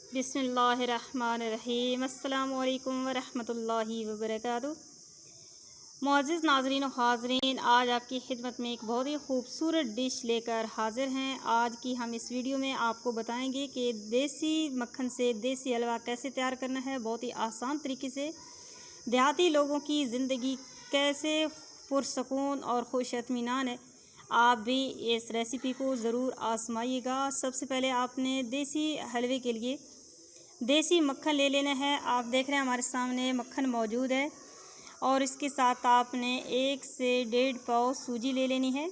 बिस्मिल्लाहिर्रहमानिर्रहीम। अस्सलामु अलैकुम वरहमतुल्लाहि वबरकातुहू। मुअज़्ज़िज़ नाज़रीन व हाज़रीन, आज आपकी खिदमत में एक बहुत ही खूबसूरत डिश लेकर हाज़िर हैं। आज की हम इस वीडियो में आपको बताएंगे कि देसी मक्खन से देसी हलवा कैसे तैयार करना है, बहुत ही आसान तरीके से। देहाती लोगों की ज़िंदगी कैसे पुरसकून और खुश इत्मीनान है। आप भी इस रेसिपी को ज़रूर आज़माइएगा। सबसे पहले आपने देसी हलवे के लिए देसी मक्खन ले लेना है। आप देख रहे हैं हमारे सामने मक्खन मौजूद है और इसके साथ आपने 1 से 1.5 पाव सूजी ले लेनी है।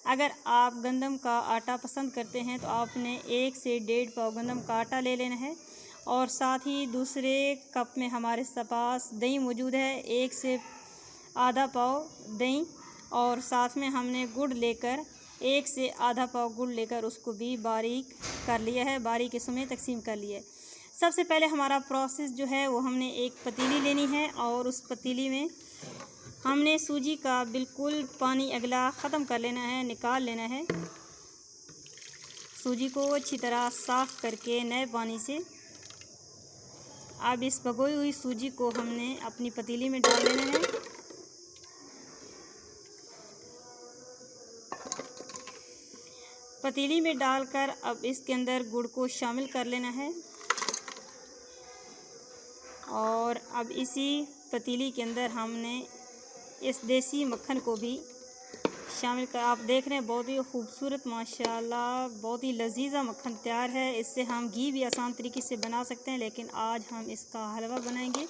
अगर आप गंदम का आटा पसंद करते हैं तो आपने 1 से 1.5 पाव गंदम का आटा ले लेना है। और साथ ही दूसरे कप में हमारे पास दही मौजूद है, 1 से आधा पाव दही। और साथ में हमने गुड़ लेकर 1 से आधा पाव गुड़ लेकर उसको भी बारीक कर लिया है, बारीक हिस्सों में तकसीम कर लिया है। सबसे पहले हमारा प्रोसेस जो है वो हमने एक पतीली लेनी है और उस पतीली में हमने सूजी का बिल्कुल पानी अगला ख़त्म कर लेना है, निकाल लेना है। सूजी को अच्छी तरह साफ़ करके नए पानी से अब इस भगोई हुई सूजी को हमने अपनी पतीली में डाल लेना है। पतीली में डालकर अब इसके अंदर गुड़ को शामिल कर लेना है और अब इसी पतीली के अंदर हमने इस देसी मक्खन को भी शामिल कर। आप देख रहे हैं बहुत ही खूबसूरत माशाल्लाह बहुत ही लजीज़ा मक्खन तैयार है। इससे हम घी भी आसान तरीके से बना सकते हैं, लेकिन आज हम इसका हलवा बनाएंगे।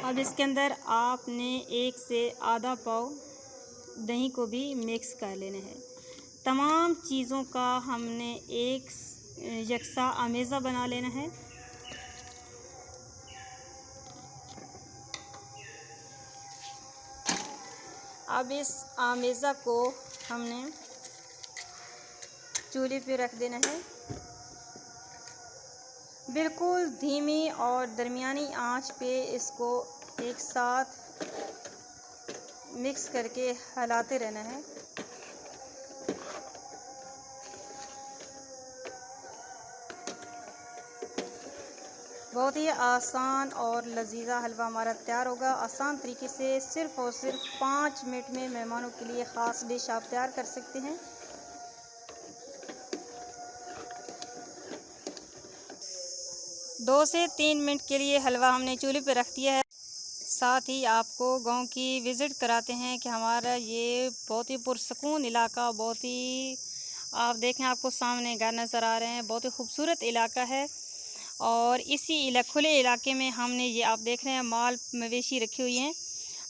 अब इसके अंदर आपने 1 से आधा पाव दही को भी मिक्स कर लेना है। तमाम चीज़ों का हमने एक यकसा आमेज़ा बना लेना है। अब इस आमेज़ा को हमने चूल्हे पे रख देना है। बिल्कुल धीमी और दरमियानी आंच पे इसको एक साथ मिक्स करके हिलाते रहना है। बहुत ही आसान और लजीज़ा हलवा हमारा तैयार होगा। आसान तरीके से सिर्फ़ और सिर्फ 5 मिनट में मेहमानों के लिए ख़ास डिश आप तैयार कर सकते हैं। दो से 3 मिनट के लिए हलवा हमने चूल्हे पर रख दिया है। साथ ही आपको गांव की विज़िट कराते हैं कि हमारा ये बहुत ही पुरसकून इलाका, बहुत ही आप देखें आपको सामने घर नज़र आ रहे हैं, बहुत ही खूबसूरत इलाका है। और इसी खुले इलाके में हमने ये आप देख रहे हैं माल मवेशी रखी हुई हैं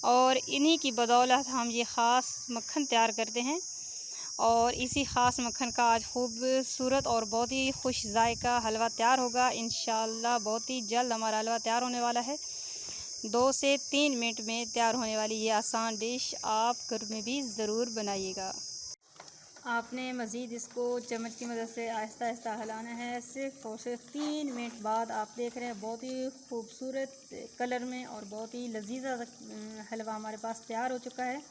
और इन्हीं की बदौलत हम ये ख़ास मक्खन तैयार करते हैं। और इसी ख़ास मक्खन का आज खूबसूरत और बहुत ही खुश जायका हलवा तैयार होगा इंशाअल्लाह। बहुत ही जल्द हमारा हलवा तैयार होने वाला है। 2 से 3 मिनट में तैयार होने वाली ये आसान डिश आप घर में भी ज़रूर बनाइएगा। आपने मज़ीद इसको चम्मच की मदद से आहिस्ता आहिस्ता हिलाना है। सिर्फ और सिर्फ 3 मिनट बाद आप देख रहे हैं बहुत ही खूबसूरत कलर में और बहुत ही लजीज़ा हलवा हमारे पास तैयार हो चुका है।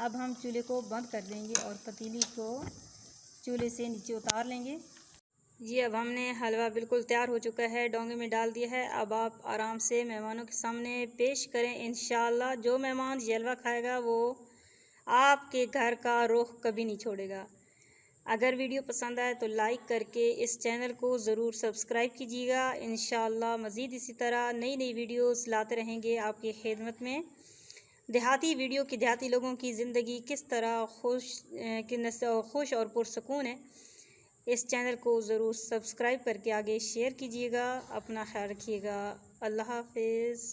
अब हम चूल्हे को बंद कर देंगे और पतीली को चूल्हे से नीचे उतार लेंगे। जी अब हमने हलवा बिल्कुल तैयार हो चुका है, डोंगे में डाल दिया है। अब आप आराम से मेहमानों के सामने पेश करें इंशाअल्लाह। जो मेहमान ये हलवा खाएगा वो आपके घर का रुख कभी नहीं छोड़ेगा। अगर वीडियो पसंद आए तो लाइक करके इस चैनल को ज़रूर सब्सक्राइब कीजिएगा। इंशाअल्लाह मज़ीद इसी तरह नई नई वीडियोस लाते रहेंगे आपकी खिदमत में। देहाती वीडियो की देहाती लोगों की ज़िंदगी किस तरह खुश और पुरसकून है, इस चैनल को ज़रूर सब्सक्राइब करके आगे शेयर कीजिएगा। अपना ख्याल रखिएगा। अल्लाह हाफ़िज़।